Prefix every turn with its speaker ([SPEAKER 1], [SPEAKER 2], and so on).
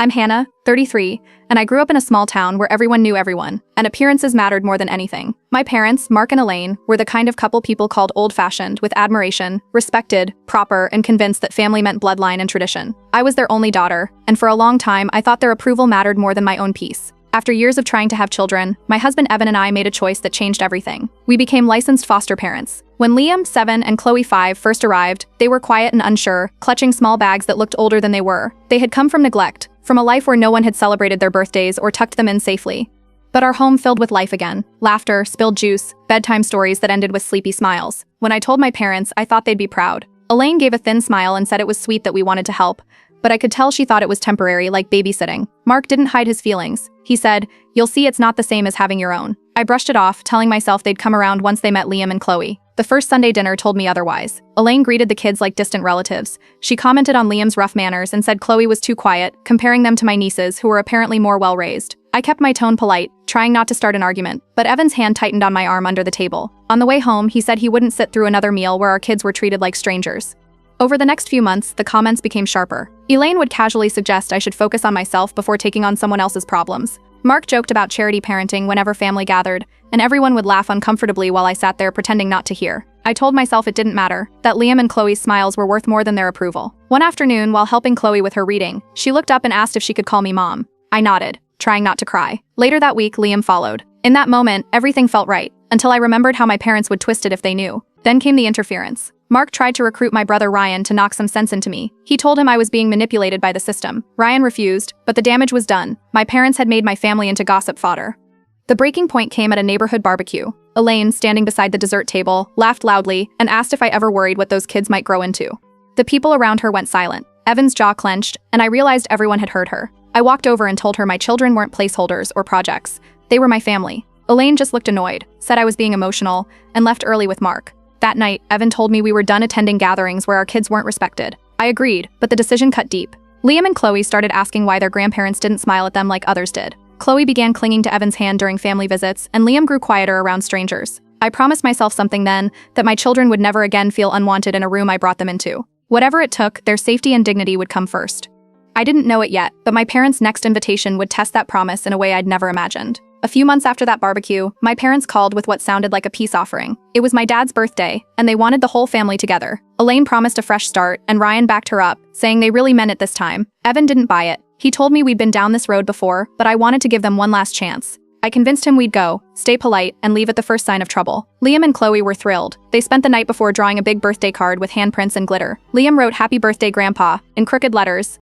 [SPEAKER 1] I'm Hannah, 33, and I grew up in a small town where everyone knew everyone, and appearances mattered more than anything. My parents, Mark and Elaine, were the kind of couple people called old-fashioned, with admiration, respected, proper, and convinced that family meant bloodline and tradition. I was their only daughter, and for a long time I thought their approval mattered more than my own peace. After years of trying to have children, my husband Evan and I made a choice that changed everything. We became licensed foster parents. When Liam, 7, and Chloe, 5, first arrived, they were quiet and unsure, clutching small bags that looked older than they were. They had come from neglect, from a life where no one had celebrated their birthdays or tucked them in safely. But our home filled with life again. Laughter, spilled juice, bedtime stories that ended with sleepy smiles. When I told my parents, I thought they'd be proud. Elaine gave a thin smile and said it was sweet that we wanted to help, but I could tell she thought it was temporary, like babysitting. Mark didn't hide his feelings. He said, "You'll see it's not the same as having your own." I brushed it off, telling myself they'd come around once they met Liam and Chloe. The first Sunday dinner told me otherwise. Elaine greeted the kids like distant relatives. She commented on Liam's rough manners and said Chloe was too quiet, comparing them to my nieces, who were apparently more well-raised. I kept my tone polite, trying not to start an argument, but Evan's hand tightened on my arm under the table. On the way home, he said he wouldn't sit through another meal where our kids were treated like strangers. Over the next few months, the comments became sharper. Elaine would casually suggest I should focus on myself before taking on someone else's problems. Mark joked about charity parenting whenever family gathered, and everyone would laugh uncomfortably while I sat there pretending not to hear. I told myself it didn't matter, that Liam and Chloe's smiles were worth more than their approval. One afternoon, while helping Chloe with her reading, she looked up and asked if she could call me Mom. I nodded, trying not to cry. Later that week, Liam followed. In that moment, everything felt right, until I remembered how my parents would twist it if they knew. Then came the interference. Mark tried to recruit my brother Ryan to knock some sense into me. He told him I was being manipulated by the system. Ryan refused, but the damage was done. My parents had made my family into gossip fodder. The breaking point came at a neighborhood barbecue. Elaine, standing beside the dessert table, laughed loudly and asked if I ever worried what those kids might grow into. The people around her went silent. Evan's jaw clenched, and I realized everyone had heard her. I walked over and told her my children weren't placeholders or projects. They were my family. Elaine just looked annoyed, said I was being emotional, and left early with Mark. That night, Evan told me we were done attending gatherings where our kids weren't respected. I agreed, but the decision cut deep. Liam and Chloe started asking why their grandparents didn't smile at them like others did. Chloe began clinging to Evan's hand during family visits, and Liam grew quieter around strangers. I promised myself something then, that my children would never again feel unwanted in a room I brought them into. Whatever it took, their safety and dignity would come first. I didn't know it yet, but my parents' next invitation would test that promise in a way I'd never imagined. A few months after that barbecue, my parents called with what sounded like a peace offering. It was my dad's birthday, and they wanted the whole family together. Elaine promised a fresh start, and Ryan backed her up, saying they really meant it this time. Evan didn't buy it. He told me we'd been down this road before, but I wanted to give them one last chance. I convinced him we'd go, stay polite, and leave at the first sign of trouble. Liam and Chloe were thrilled. They spent the night before drawing a big birthday card with handprints and glitter. Liam wrote "Happy Birthday, Grandpa" in crooked letters,